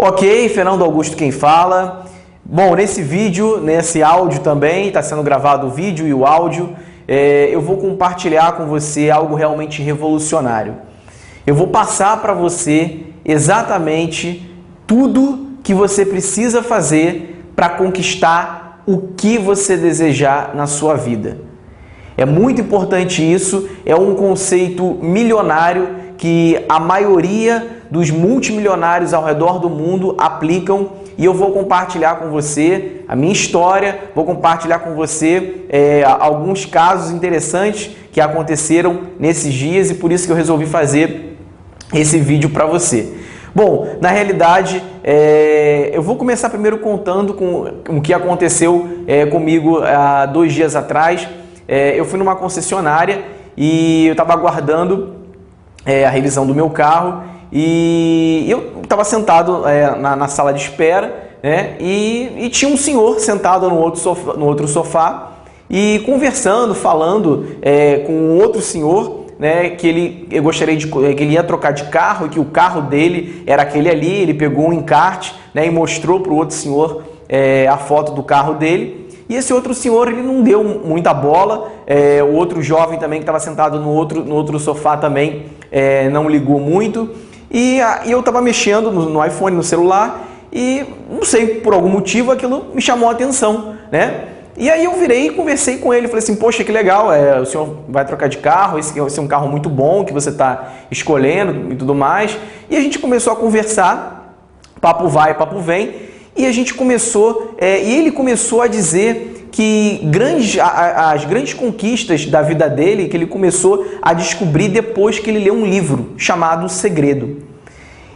Ok, Fernando Augusto quem fala. Bom, nesse vídeo, nesse áudio também, está sendo gravado o vídeo e o áudio, eu vou compartilhar com você algo realmente revolucionário. Eu vou passar para você exatamente tudo que você precisa fazer para conquistar o que você desejar na sua vida. É muito importante isso, é um conceito milionário que a maioria dos multimilionários ao redor do mundo aplicam, e eu vou compartilhar com você a minha história, vou compartilhar com você alguns casos interessantes que aconteceram nesses dias, e por isso que eu resolvi fazer esse vídeo para você. Bom, na realidade, eu vou começar primeiro contando com o que aconteceu comigo há 2 dias atrás. Eu fui numa concessionária e eu estava aguardando a revisão do meu carro, e eu estava sentado na sala de espera, né? E tinha um senhor sentado no outro sofá e conversando, falando com outro senhor, né, que ele ia trocar de carro, e que o carro dele era aquele ali. Ele pegou um encarte, né, e mostrou para o outro senhor a foto do carro dele. E esse outro senhor, ele não deu muita bola. O outro jovem também que estava sentado no outro sofá também não ligou muito. E eu estava mexendo no iPhone, no celular, e não sei, por algum motivo aquilo me chamou a atenção, né? E aí eu virei e conversei com ele, falei assim: poxa, que legal, o senhor vai trocar de carro, esse é um carro muito bom que você está escolhendo e tudo mais. E a gente começou a conversar, papo vai, papo vem, e a gente começou, e ele começou a dizer que as grandes conquistas da vida dele, que ele começou a descobrir depois que ele leu um livro chamado O Segredo.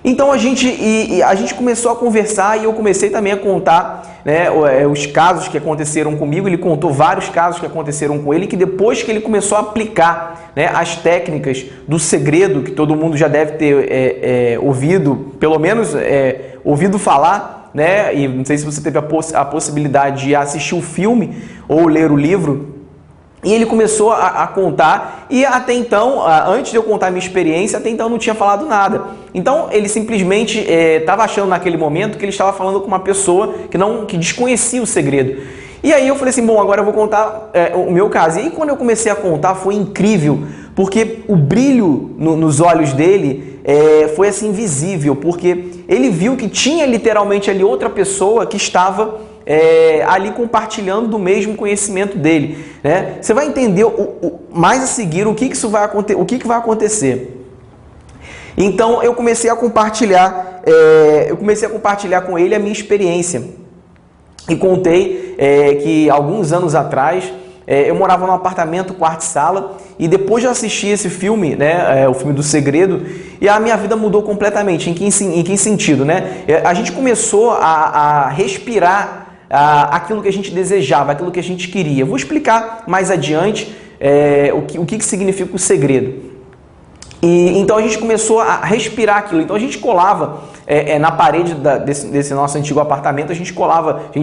Então a gente começou a conversar, e eu comecei também a contar, né, os casos que aconteceram comigo. Ele contou vários casos que aconteceram com ele, que depois que ele começou a aplicar, né, as técnicas do segredo, que todo mundo já deve ter ouvido, pelo menos ouvido falar, né? E não sei se você teve a possibilidade de assistir o filme ou ler o livro. E ele começou a contar, e até então, antes de eu contar a minha experiência, até então eu não tinha falado nada. Então ele simplesmente estava achando naquele momento que ele estava falando com uma pessoa que desconhecia o segredo. E aí eu falei assim: bom, agora eu vou contar o meu caso. E aí, quando eu comecei a contar, foi incrível, porque o brilho nos olhos dele foi assim visível, porque ele viu que tinha literalmente ali outra pessoa que estava ali compartilhando do mesmo conhecimento dele, né? Você vai entender mais a seguir o que vai acontecer. Então eu comecei a compartilhar, com ele a minha experiência, e contei que alguns anos atrás eu morava num apartamento quarto e sala, e depois de assistir esse filme, né, o filme do Segredo, e a minha vida mudou completamente. Em que sentido, né? A gente começou a respirar aquilo que a gente desejava, aquilo que a gente queria. Vou explicar mais adiante o que significa o segredo. E então a gente começou a respirar aquilo. Então a gente colava na parede desse nosso antigo apartamento, a gente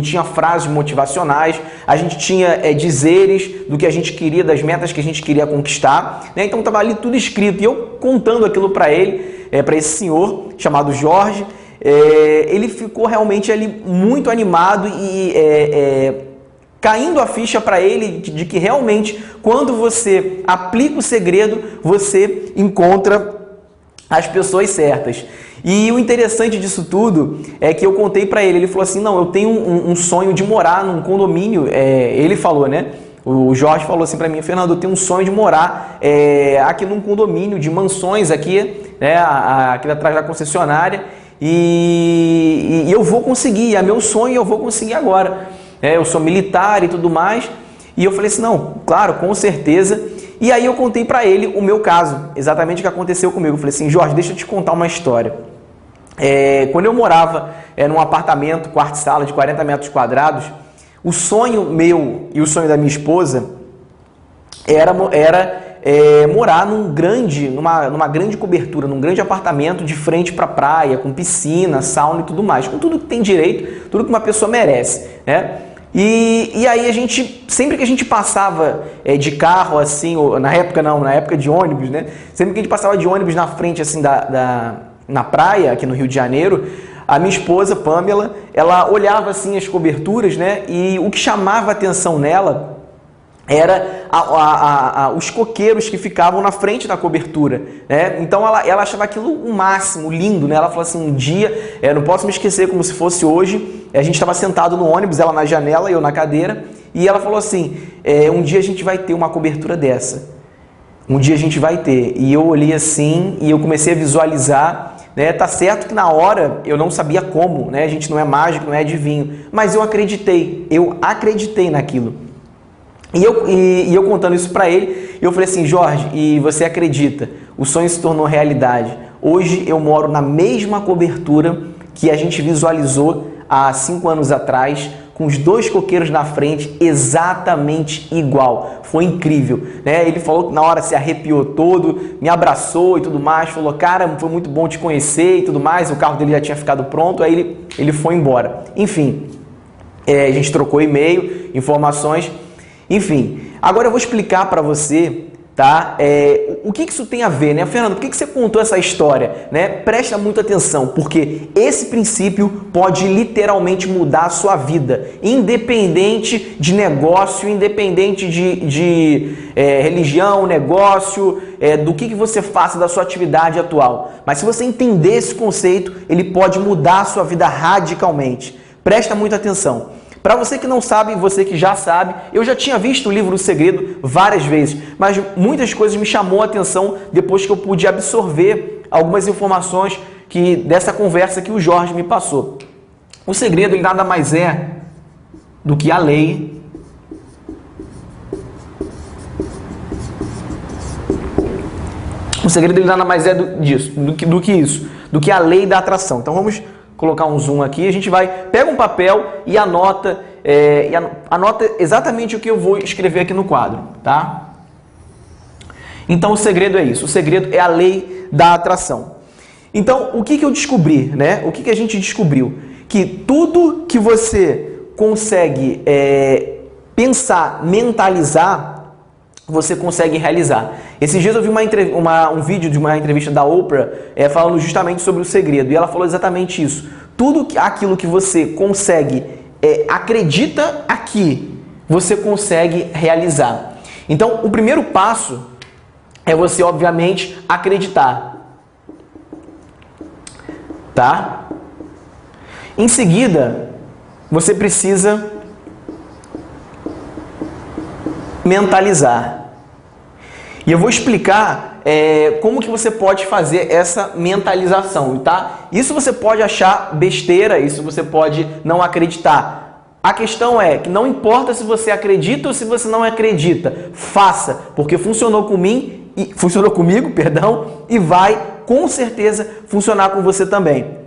tinha frases motivacionais, a gente tinha dizeres do que a gente queria, das metas que a gente queria conquistar, né? Então estava ali tudo escrito, e eu contando aquilo para ele, para esse senhor chamado Jorge. Ele ficou realmente ali muito animado, e caindo a ficha para ele de que realmente, quando você aplica o segredo, você encontra as pessoas certas. E o interessante disso tudo é que eu contei para ele. Ele falou assim: não, eu tenho um sonho de morar num condomínio. Ele falou, né? O Jorge falou assim para mim: Fernando, eu tenho um sonho de morar aqui num condomínio de mansões aqui, né, aqui atrás da concessionária, e eu vou conseguir, é meu sonho, eu vou conseguir agora. Eu sou militar e tudo mais. E eu falei assim: não, claro, com certeza. E aí eu contei para ele o meu caso, exatamente o que aconteceu comigo. Eu falei assim: Jorge, deixa eu te contar uma história. Quando eu morava num apartamento, quarto e sala de 40 metros quadrados, o sonho meu e o sonho da minha esposa era morar numa grande cobertura, num grande apartamento de frente para a praia, com piscina, sauna e tudo mais, com tudo que tem direito, tudo que uma pessoa merece, né? E aí sempre que a gente passava de carro, assim, ou, na época de ônibus, né? Sempre que a gente passava de ônibus na frente, assim, na praia, aqui no Rio de Janeiro, A minha esposa, Pamela, ela olhava assim as coberturas, né? E o que chamava a atenção nela era os coqueiros que ficavam na frente da cobertura, né? Então ela achava aquilo o máximo, lindo, né? Ela falou assim, um dia, não posso me esquecer como se fosse hoje, a gente estava sentado no ônibus, ela na janela e eu na cadeira, e ela falou assim, um dia a gente vai ter uma cobertura dessa, um dia a gente vai ter. E eu olhei assim e eu comecei a visualizar, né? Tá certo que na hora eu não sabia como, né? A gente não é mágico, não é adivinho, mas eu acreditei naquilo. E eu contando isso para ele, eu falei assim, Jorge, e você acredita? O sonho se tornou realidade. Hoje eu moro na mesma cobertura que a gente visualizou há 5 anos atrás, com os 2 coqueiros na frente, exatamente igual. Foi incrível, né? Ele falou que na hora se arrepiou todo, me abraçou e tudo mais, falou, cara, foi muito bom te conhecer e tudo mais, o carro dele já tinha ficado pronto, aí ele foi embora. Enfim, a gente trocou e-mail, informações. Enfim, agora eu vou explicar para você, tá? O que isso tem a ver, né? Fernando, por que você contou essa história, né? Presta muita atenção, porque esse princípio pode literalmente mudar a sua vida, independente de negócio, independente de religião, negócio, do que você faça da sua atividade atual. Mas se você entender esse conceito, ele pode mudar a sua vida radicalmente. Presta muita atenção. Para você que não sabe, você que já sabe, eu já tinha visto o livro O Segredo várias vezes, mas muitas coisas me chamou a atenção depois que eu pude absorver algumas informações dessa conversa que o Jorge me passou. O segredo ele nada mais é do que a lei O segredo ele nada mais é do que a lei da atração. Então vamos colocar um zoom aqui, a gente pega um papel e anota exatamente o que eu vou escrever aqui no quadro, tá? Então o segredo é isso, o segredo é a lei da atração. Então o que eu descobri, né? O que a gente descobriu? Que tudo que você consegue pensar, mentalizar, você consegue realizar. Esses dias eu vi um vídeo de uma entrevista da Oprah falando justamente sobre o segredo, e ela falou exatamente isso. Tudo aquilo que você consegue, acredita aqui, você consegue realizar. Então, o primeiro passo é você, obviamente, acreditar. Tá? Em seguida, você precisa mentalizar. E eu vou explicar como que você pode fazer essa mentalização, tá? Isso você pode achar besteira, isso você pode não acreditar. A questão é que não importa se você acredita ou se você não acredita, faça, porque funcionou comigo, e vai com certeza funcionar com você também.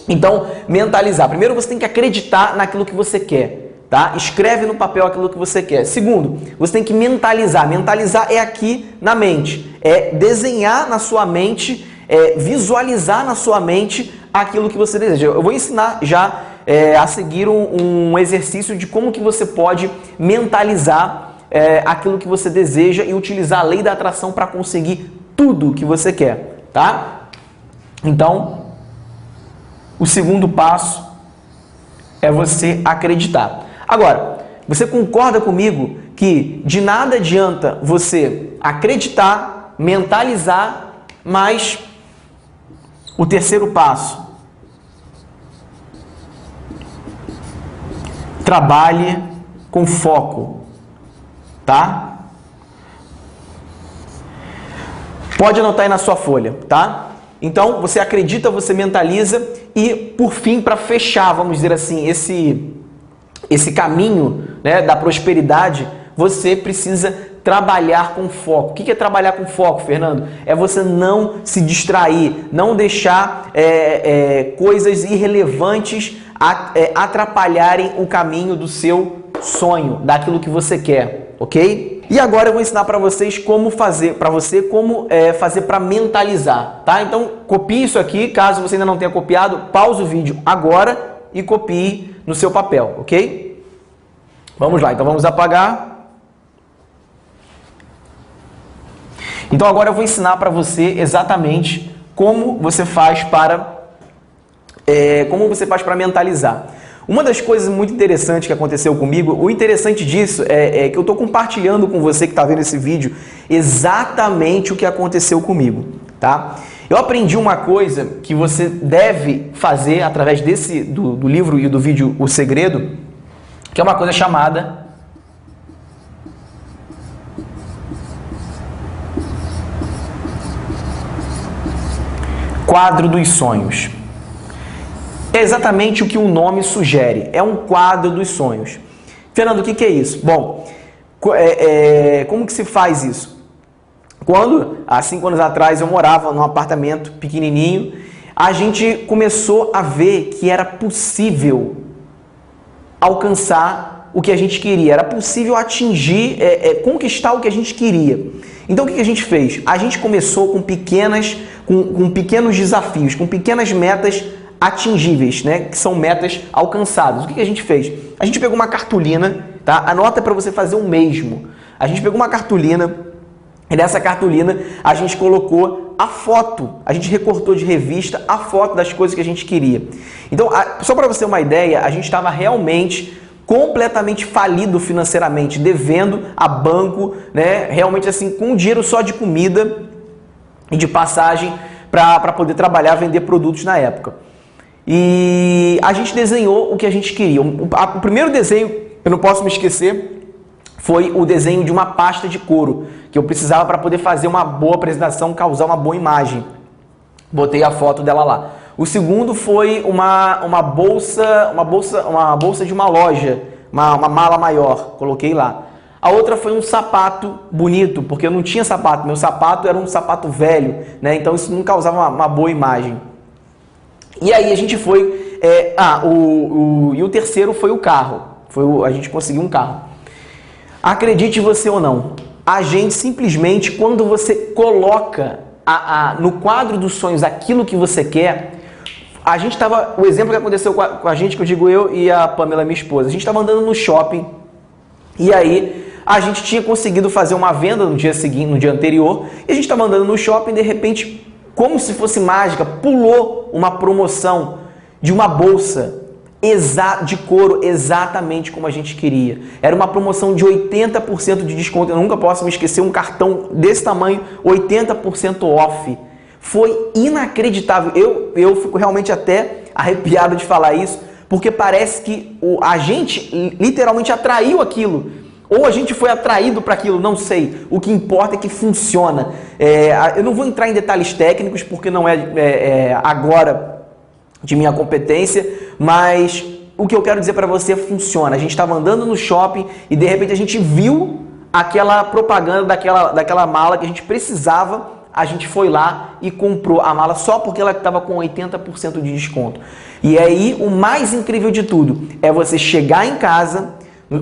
Então, mentalizar. Primeiro você tem que acreditar naquilo que você quer. Tá? Escreve no papel aquilo que você quer. Segundo, você tem que mentalizar. Mentalizar é aqui na mente. É desenhar na sua mente, visualizar na sua mente aquilo que você deseja. Eu vou ensinar já a seguir um exercício de como que você pode mentalizar aquilo que você deseja e utilizar a lei da atração para conseguir tudo que você quer. Tá? Então, o segundo passo é você acreditar. Agora, você concorda comigo que de nada adianta você acreditar, mentalizar, mas o terceiro passo, trabalhe com foco, tá? Pode anotar aí na sua folha, tá? Então, você acredita, você mentaliza e, por fim, para fechar, vamos dizer assim, esse caminho, né, da prosperidade, você precisa trabalhar com foco. O que é trabalhar com foco, Fernando? É você não se distrair, não deixar coisas irrelevantes atrapalharem o caminho do seu sonho, daquilo que você quer, ok? E agora eu vou ensinar para vocês como fazer para mentalizar, tá? Então copie isso aqui, caso você ainda não tenha copiado, pause o vídeo agora e copie no seu papel, ok? Vamos lá, então vamos apagar. Então agora eu vou ensinar para você exatamente como você faz para como você faz para mentalizar? Uma das coisas muito interessantes que aconteceu comigo, o interessante disso é que eu estou compartilhando com você que está vendo esse vídeo exatamente o que aconteceu comigo, tá? Eu aprendi uma coisa que você deve fazer através do livro e do vídeo O Segredo, que é uma coisa chamada quadro dos sonhos. É exatamente o que o nome sugere, é um quadro dos sonhos. Fernando, o que é isso? Bom, como que se faz isso? Quando, há 5 anos atrás, eu morava num apartamento pequenininho, a gente começou a ver que era possível alcançar o que a gente queria, era possível atingir, conquistar o que a gente queria. Então o que a gente fez? A gente começou com pequenos desafios, com pequenas metas atingíveis, né? Que são metas alcançadas. O que a gente fez? A gente pegou uma cartolina, tá? Anota para você fazer o mesmo. A gente pegou uma cartolina e nessa cartolina a gente colocou a foto, a gente recortou de revista a foto das coisas que a gente queria. Então, só para você ter uma ideia, a gente estava realmente completamente falido financeiramente, devendo a banco, né? Realmente assim, com dinheiro só de comida e de passagem para poder trabalhar, vender produtos na época. E a gente desenhou o que a gente queria. O primeiro desenho, eu não posso me esquecer, foi o desenho de uma pasta de couro, que eu precisava para poder fazer uma boa apresentação, causar uma boa imagem. Botei a foto dela lá. O segundo foi uma bolsa de uma loja, uma mala maior, coloquei lá. A outra foi um sapato bonito, porque eu não tinha sapato, meu sapato era um sapato velho, né? Então isso não causava uma boa imagem. E aí a gente foi, e o terceiro foi o carro, a gente conseguiu um carro. Acredite você ou não, a gente simplesmente, quando você coloca no quadro dos sonhos aquilo que você quer, a gente estava, o exemplo que aconteceu com a gente, que eu digo eu e a Pamela, minha esposa, a gente estava andando no shopping, e aí a gente tinha conseguido fazer uma venda no dia seguinte, no dia anterior, e a gente estava andando no shopping e de repente, como se fosse mágica, pulou uma promoção de uma bolsa de couro exatamente como a gente queria. Era uma promoção de 80% de desconto. Eu nunca posso me esquecer, um cartão desse tamanho, 80% off. Foi inacreditável. Eu fico realmente até arrepiado de falar isso, porque parece que a gente literalmente atraiu aquilo. Ou a gente foi atraído para aquilo, não sei. O que importa é que funciona. Eu não vou entrar em detalhes técnicos, porque não é agora de minha competência, mas o que eu quero dizer para você funciona. A gente estava andando no shopping e de repente a gente viu aquela propaganda daquela mala que a gente precisava, a gente foi lá e comprou a mala só porque ela estava com 80% de desconto. E aí o mais incrível de tudo é você chegar em casa,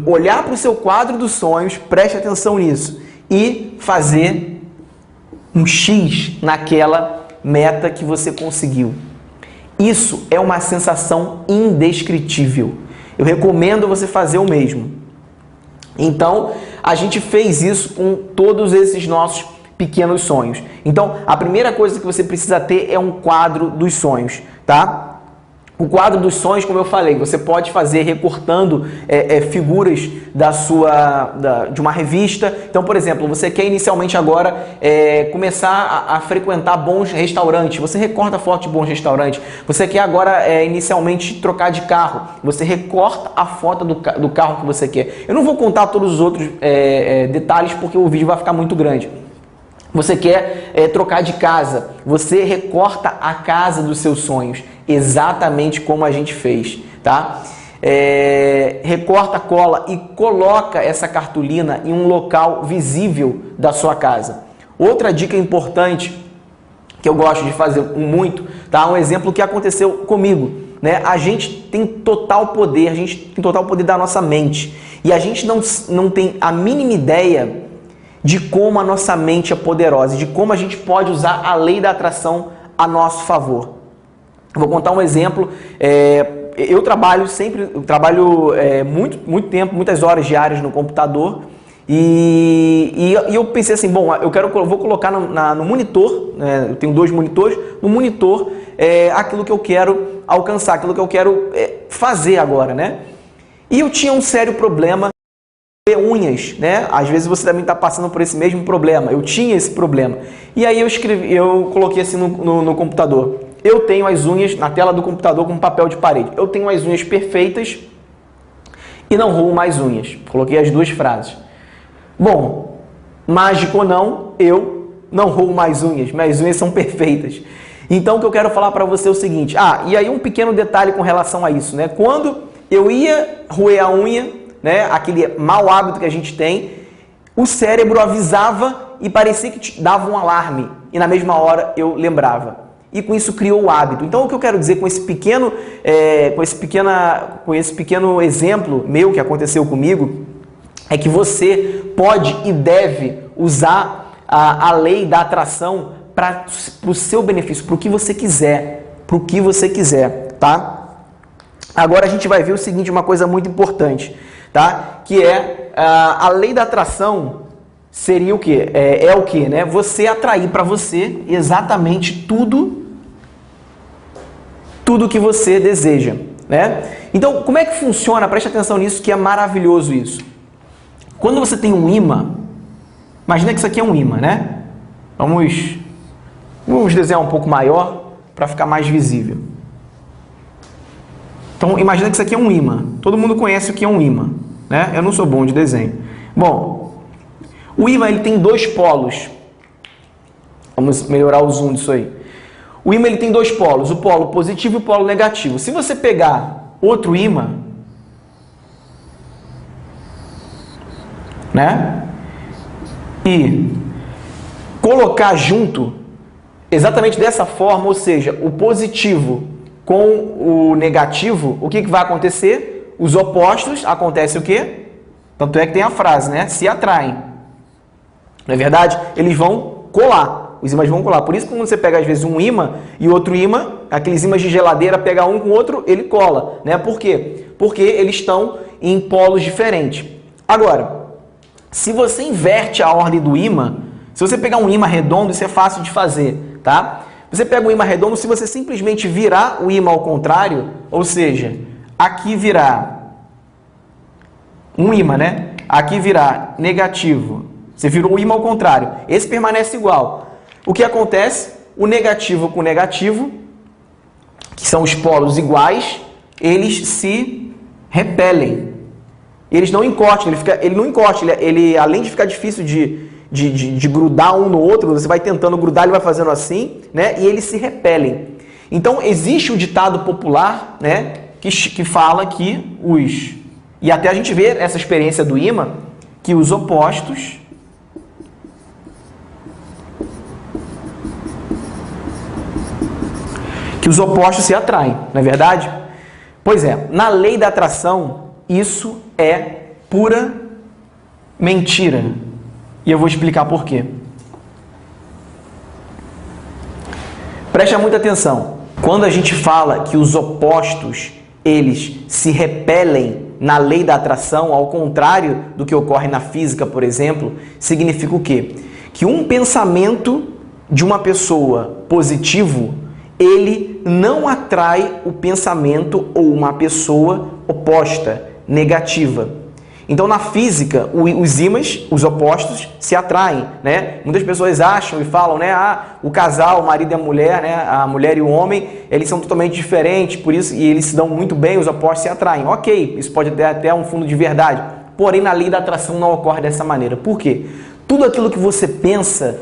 olhar para o seu quadro dos sonhos, preste atenção nisso, e fazer um X naquela meta que você conseguiu. Isso é uma sensação indescritível. Eu recomendo você fazer o mesmo. Então, a gente fez isso com todos esses nossos pequenos sonhos. Então, a primeira coisa que você precisa ter é um quadro dos sonhos, tá? O quadro dos sonhos, como eu falei, você pode fazer recortando figuras de uma revista. Então, por exemplo, você quer inicialmente agora começar a frequentar bons restaurantes. Você recorta foto de bons restaurantes. Você quer agora inicialmente trocar de carro. Você recorta a foto do carro que você quer. Eu não vou contar todos os outros detalhes porque o vídeo vai ficar muito grande. Você quer trocar de casa, você recorta a casa dos seus sonhos, exatamente como a gente fez, tá? Recorta, cola e coloca essa cartolina em um local visível da sua casa. Outra dica importante que eu gosto de fazer muito, tá? Um exemplo que aconteceu comigo, né? A gente tem total poder, da nossa mente e a gente não tem a mínima ideia de como a nossa mente é poderosa, de como a gente pode usar a lei da atração a nosso favor. Vou contar um exemplo. Eu trabalho muito tempo, muitas horas diárias no computador e eu pensei assim, bom, vou colocar no monitor, né, eu tenho 2 monitores, no monitor aquilo que eu quero alcançar, aquilo que eu quero fazer agora, né? E eu tinha um sério problema de unhas, né? Às vezes você também está passando por esse mesmo problema. Eu tinha esse problema. E aí eu coloquei assim no computador. Eu tenho as unhas na tela do computador com papel de parede. Eu tenho as unhas perfeitas e não roo mais unhas. Coloquei as duas frases. Bom, mágico ou não, eu não roo mais unhas. Minhas unhas são perfeitas. Então, o que eu quero falar para você é o seguinte. E aí um pequeno detalhe com relação a isso, né? Quando eu ia roer a unha, né, aquele mau hábito que a gente tem, o cérebro avisava e parecia que dava um alarme. E na mesma hora eu lembrava. E com isso criou o hábito. Então, o que eu quero dizer com esse pequeno exemplo meu que aconteceu comigo é que você pode e deve usar a lei da atração para o seu benefício, para o que você quiser, tá? Agora a gente vai ver o seguinte, uma coisa muito importante, tá? Que é a lei da atração seria o quê? É o quê, né? Você atrair para você exatamente tudo que você deseja, né? Então, como é que funciona? Preste atenção nisso, que é maravilhoso isso. Quando você tem um ímã, imagina que isso aqui é um ímã, né? Vamos desenhar um pouco maior para ficar mais visível. Então, imagina que isso aqui é um ímã. Todo mundo conhece o que é um ímã, né? Eu não sou bom de desenho. Bom, o ímã ele tem dois polos. Vamos melhorar o zoom disso aí. O ímã ele tem dois polos, o polo positivo e o polo negativo. Se você pegar outro ímã, né? E colocar junto, exatamente dessa forma, ou seja, o positivo com o negativo, o que vai acontecer? Os opostos, acontece o quê? Tanto é que tem a frase, né? Se atraem. Não é verdade? Eles vão colar. Os ímãs vão colar. Por isso, quando você pega, às vezes, um ímã e outro ímã, aqueles ímãs de geladeira, pega um com o outro, ele cola, né? Por quê? Porque eles estão em polos diferentes. Agora, se você inverte a ordem do ímã, se você pegar um ímã redondo, isso é fácil de fazer, tá? Você pega um ímã redondo, se você simplesmente virar o ímã ao contrário, ou seja, aqui virar um ímã, né? Aqui virar negativo. Você virou o ímã ao contrário. Esse permanece igual. O que acontece? O negativo com o negativo, que são os polos iguais, eles se repelem. Eles não encostam, ele não encosta, ele além de ficar difícil de grudar um no outro, você vai tentando grudar, ele vai fazendo assim, né? E eles se repelem. Então, existe um ditado popular, né? Que fala que e até a gente vê essa experiência do ímã, que os opostos se atraem, não é verdade? Pois é, na lei da atração, isso é pura mentira. E eu vou explicar por quê. Preste muita atenção. Quando a gente fala que os opostos, eles se repelem na lei da atração, ao contrário do que ocorre na física, por exemplo, significa o quê? Que um pensamento de uma pessoa positivo, ele não atrai o pensamento ou uma pessoa oposta, negativa. Então, na física, os ímãs, os opostos, se atraem, né? Muitas pessoas acham e falam, né? O casal, o marido e a mulher, né? A mulher e o homem, eles são totalmente diferentes, por isso, e eles se dão muito bem, os opostos se atraem. Ok, isso pode ter até um fundo de verdade. Porém, na lei da atração não ocorre dessa maneira. Por quê? Tudo aquilo que você pensa,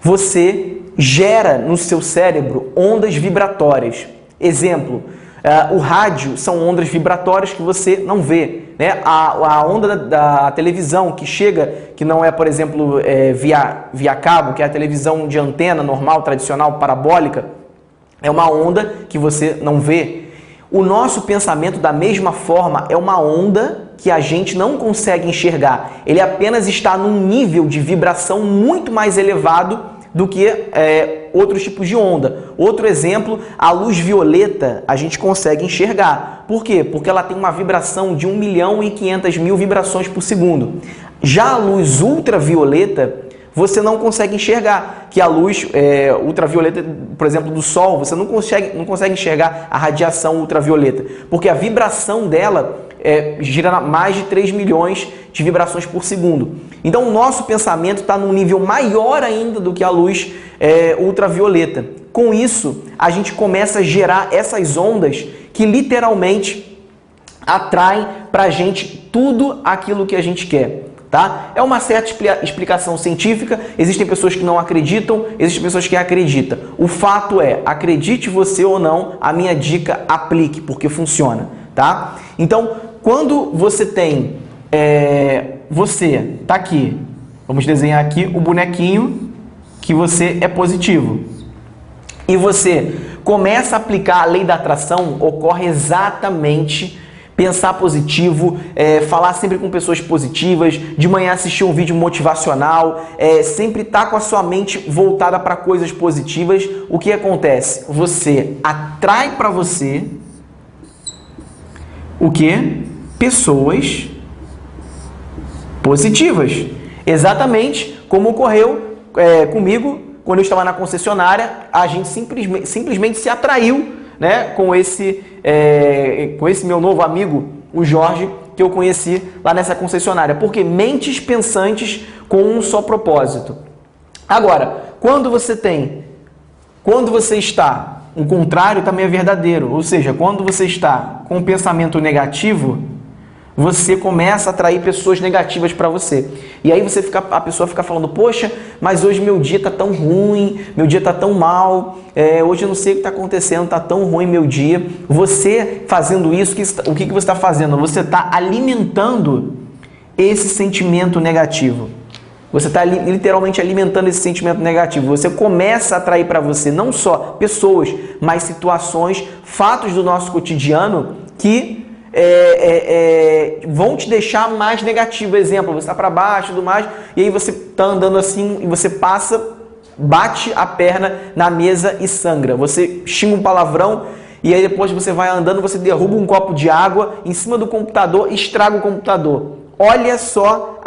você gera no seu cérebro ondas vibratórias. Exemplo, o rádio são ondas vibratórias que você não vê, né? A onda da televisão que chega, que não é, por exemplo, via cabo, que é a televisão de antena normal, tradicional, parabólica, é uma onda que você não vê. O nosso pensamento, da mesma forma, é uma onda que a gente não consegue enxergar. Ele apenas está num nível de vibração muito mais elevado do que outros tipos de onda. Outro exemplo, a luz violeta a gente consegue enxergar. Por quê? Porque ela tem uma vibração de 1.500.000 vibrações por segundo. Já a luz ultravioleta você não consegue enxergar, que a luz ultravioleta, por exemplo, do sol, você não consegue enxergar a radiação ultravioleta, porque a vibração dela gira mais de 3 milhões de vibrações por segundo. Então o nosso pensamento está num nível maior ainda do que a luz ultravioleta. Com isso, a gente começa a gerar essas ondas que literalmente atraem para a gente tudo aquilo que a gente quer. Tá? É uma certa explicação científica, existem pessoas que não acreditam, existem pessoas que acreditam. O fato é, acredite você ou não, a minha dica aplique, porque funciona. Tá? Então, quando você tem, você tá aqui, vamos desenhar aqui o bonequinho que você é positivo, e você começa a aplicar a lei da atração, ocorre exatamente pensar positivo, falar sempre com pessoas positivas, de manhã assistir um vídeo motivacional, sempre estar com a sua mente voltada para coisas positivas. O que acontece? Você atrai para você o quê? Pessoas positivas. Exatamente como ocorreu comigo quando eu estava na concessionária. A gente simplesmente se atraiu, né, com esse meu novo amigo, o Jorge, que eu conheci lá nessa concessionária. Porque mentes pensantes com um só propósito. Agora, quando você está, o contrário também é verdadeiro. Ou seja, quando você está com um pensamento negativo, você começa a atrair pessoas negativas para você. E aí a pessoa fica falando, poxa, mas hoje meu dia está tão ruim, meu dia está tão mal, hoje eu não sei o que está acontecendo, está tão ruim meu dia. Você fazendo isso, o que você está fazendo? Você está alimentando esse sentimento negativo. Você está literalmente alimentando esse sentimento negativo. Você começa a atrair para você não só pessoas, mas situações, fatos do nosso cotidiano que vão te deixar mais negativo. Exemplo, você está para baixo e tudo mais, e aí você está andando assim e você bate a perna na mesa e sangra. Você xinga um palavrão e aí depois você vai andando, você derruba um copo de água em cima do computador e estraga o computador. Olha só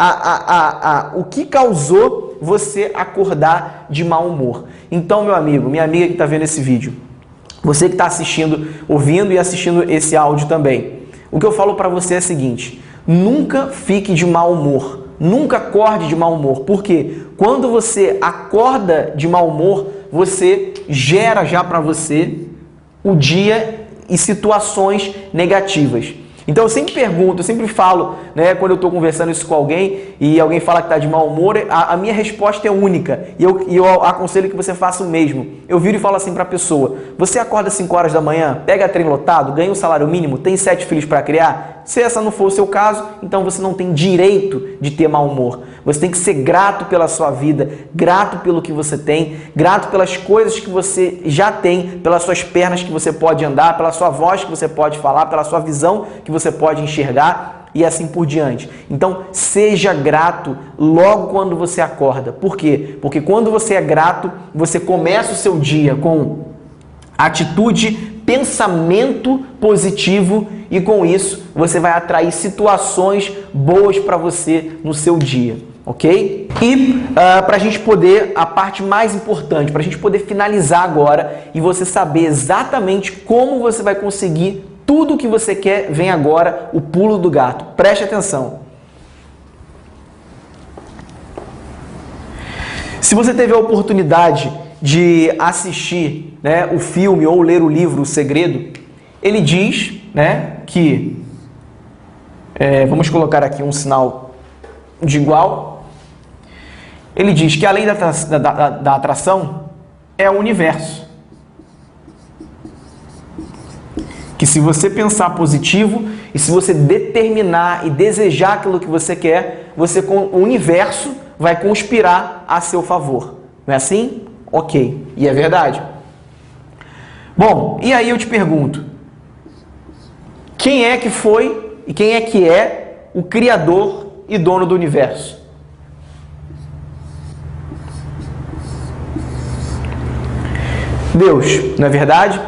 o que causou você acordar de mau humor. Então, meu amigo, minha amiga que está vendo esse vídeo, você que está assistindo, ouvindo e assistindo esse áudio também, o que eu falo para você é o seguinte: nunca fique de mau humor, nunca acorde de mau humor, porque quando você acorda de mau humor, você gera já para você o dia e situações negativas. Então eu sempre pergunto, eu sempre falo, né, quando eu estou conversando isso com alguém e alguém fala que está de mau humor, a minha resposta é única e eu aconselho que você faça o mesmo. Eu viro e falo assim para a pessoa: você acorda às 5 horas da manhã, pega trem lotado, ganha um salário mínimo, tem 7 filhos para criar? Se essa não for o seu caso, então você não tem direito de ter mau humor. Você tem que ser grato pela sua vida, grato pelo que você tem, grato pelas coisas que você já tem, pelas suas pernas que você pode andar, pela sua voz que você pode falar, pela sua visão que você pode enxergar e assim por diante. Então, seja grato logo quando você acorda. Por quê? Porque quando você é grato, você começa o seu dia com atitude, pensamento positivo e com isso você vai atrair situações boas para você no seu dia, ok? E para a gente poder, a parte mais importante, para a gente poder finalizar agora e você saber exatamente como você vai conseguir tudo o que você quer, vem agora o pulo do gato. Preste atenção. Se você teve a oportunidade de assistir, né, o filme ou ler o livro O Segredo, ele diz, né, que, vamos colocar aqui um sinal de igual, ele diz que além da atração é o universo. Que se você pensar positivo e se você determinar e desejar aquilo que você quer, o universo vai conspirar a seu favor. Não é assim? Ok. E é verdade. Bom, e aí eu te pergunto, quem é que foi e quem é que é o criador e dono do universo? Deus, não é verdade?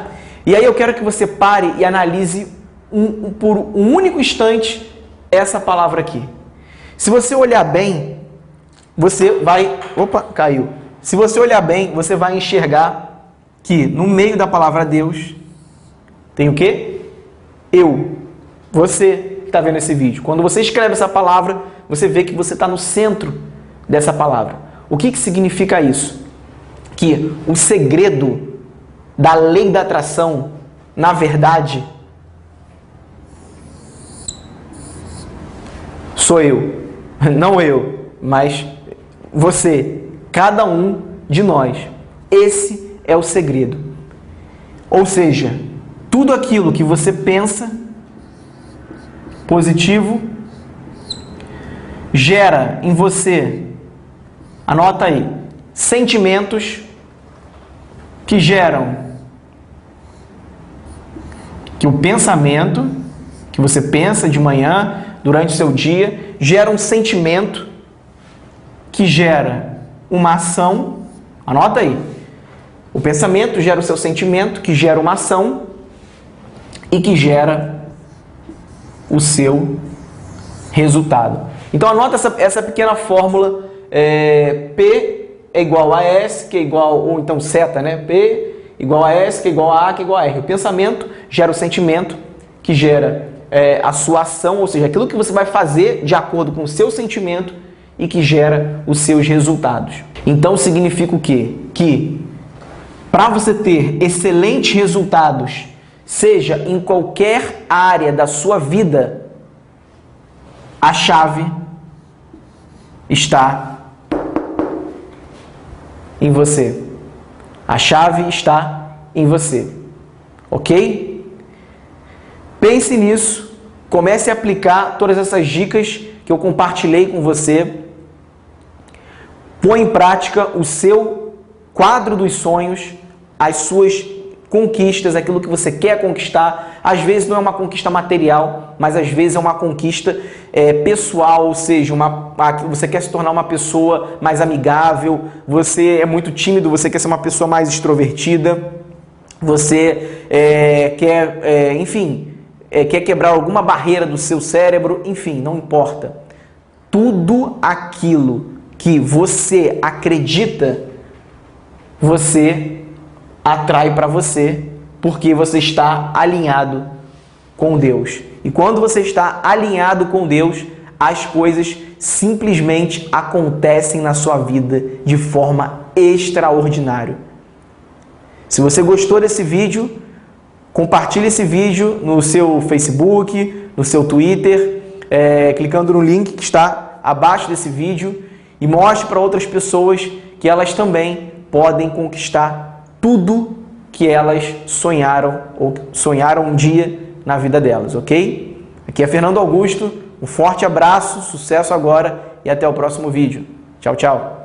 E aí eu quero que você pare e analise por um único instante essa palavra aqui. Se você olhar bem, você vai... Opa, caiu. Se você olhar bem, você vai enxergar que no meio da palavra Deus tem o quê? Eu. Você que está vendo esse vídeo. Quando você escreve essa palavra, você vê que você está no centro dessa palavra. O que significa isso? Que o segredo da lei da atração, na verdade, sou eu. Não eu, mas você. Cada um de nós. Esse é o segredo. Ou seja, tudo aquilo que você pensa positivo gera em você, anota aí, sentimentos que geram que o pensamento que você pensa de manhã, durante o seu dia, gera um sentimento que gera uma ação, anota aí, o pensamento gera o seu sentimento, que gera uma ação e que gera o seu resultado. Então anota essa pequena fórmula, P é igual a S, que é igual, ou então seta, né? P igual a S, que é igual a A, que é igual a R. O pensamento gera o sentimento, que gera a sua ação, ou seja, aquilo que você vai fazer de acordo com o seu sentimento e que gera os seus resultados. Então significa o quê? Que para você ter excelentes resultados, seja em qualquer área da sua vida, a chave está em você. A chave está em você. Ok? Pense nisso, comece a aplicar todas essas dicas que eu compartilhei com você. Põe em prática o seu quadro dos sonhos, as suas conquistas, aquilo que você quer conquistar. Às vezes não é uma conquista material, mas às vezes é uma conquista pessoal, ou seja, você quer se tornar uma pessoa mais amigável, você é muito tímido, você quer ser uma pessoa mais extrovertida, você quer, enfim, quer quebrar alguma barreira do seu cérebro, enfim, não importa. Tudo aquilo que você acredita, você atrai para você, porque você está alinhado com Deus. E quando você está alinhado com Deus, as coisas simplesmente acontecem na sua vida de forma extraordinária. Se você gostou desse vídeo, compartilhe esse vídeo no seu Facebook, no seu Twitter, clicando no link que está abaixo desse vídeo e mostre para outras pessoas que elas também podem conquistar tudo que elas sonharam ou sonharam um dia na vida delas, ok? Aqui é Fernando Augusto, um forte abraço, sucesso agora e até o próximo vídeo. Tchau, tchau!